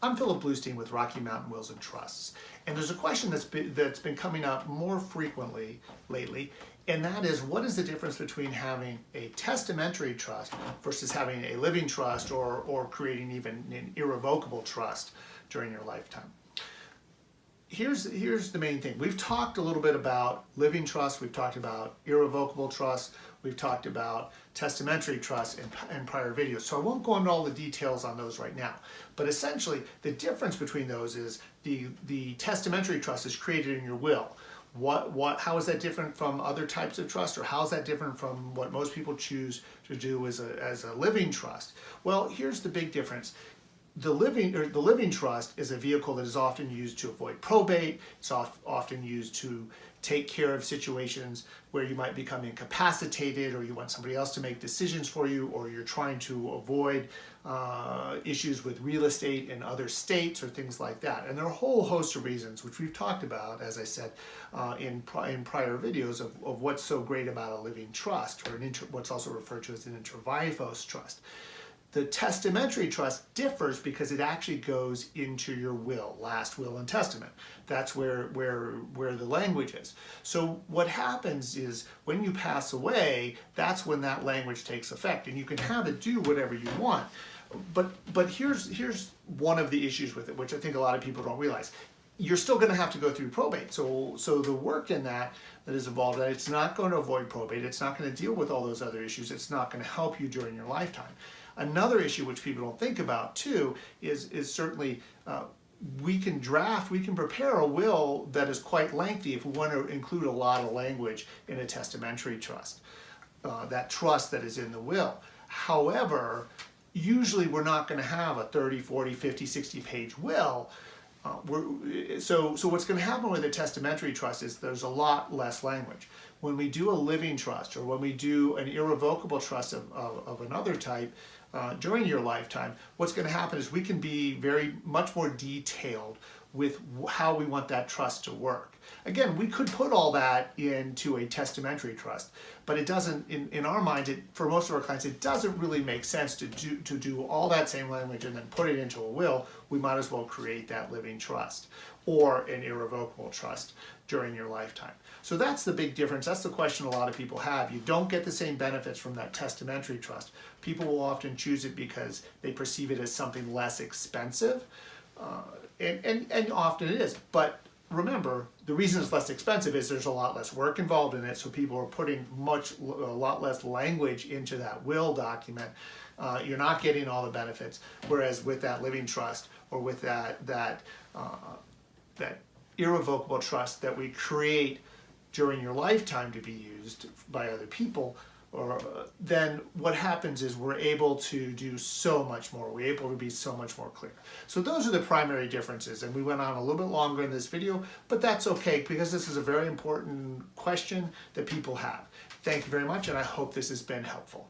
I'm Philip Bluestein with Rocky Mountain Wills and Trusts, and there's a question that's been coming up more frequently lately, and that is, what is the difference between having a testamentary trust versus having a living trust or creating even an irrevocable trust during your lifetime? Here's the main thing. We've talked a little bit about living trust, we've talked about irrevocable trust, we've talked about testamentary trust in prior videos, so I won't go into all the details on those right now. But essentially, the difference between those is the testamentary trust is created in your will. How is that different from other types of trust, or how is that different from what most people choose to do as a living trust? Well, here's the big difference. The living trust is a vehicle that is often used to avoid probate. It's often used to take care of situations where you might become incapacitated, or you want somebody else to make decisions for you, or you're trying to avoid issues with real estate in other states or things like that. And there are a whole host of reasons, which we've talked about, as I said, in prior videos of what's so great about a living trust, or what's also referred to as an inter vivos trust. The testamentary trust differs because it actually goes into your will, last will and testament. That's where the language is. So what happens is, when you pass away, that's when that language takes effect, and you can have it do whatever you want. But here's one of the issues with it, which I think a lot of people don't realize. You're still going to have to go through probate. So the work in that is involved, that it's not going to avoid probate. It's not going to deal with all those other issues. It's not going to help you during your lifetime. Another issue which people don't think about too is certainly we can prepare a will that is quite lengthy if we want to include a lot of language in a testamentary trust, that trust that is in the will. However, usually we're not going to have a 30, 40, 50, 60 page will. So what's going to happen with a testamentary trust is there's a lot less language. When we do a living trust, or when we do an irrevocable trust of another type during your lifetime, what's going to happen is we can be much more detailed with how we want that trust to work. Again, we could put all that into a testamentary trust, but it doesn't, in our minds, for most of our clients, it doesn't really make sense to do all that same language and then put it into a will. We might as well create that living trust or an irrevocable trust during your lifetime. So that's the big difference. That's the question a lot of people have. You don't get the same benefits from that testamentary trust. People will often choose it because they perceive it as something less expensive, and often it is. But remember, the reason it's less expensive is there's a lot less work involved in it, so people are putting a lot less language into that will document. You're not getting all the benefits, whereas with that living trust, or with that irrevocable trust that we create during your lifetime to be used by other people, then what happens is we're able to do so much more. We're able to be so much more clear. So those are the primary differences, and we went on a little bit longer in this video, but that's okay, because this is a very important question that people have. Thank you very much, and I hope this has been helpful.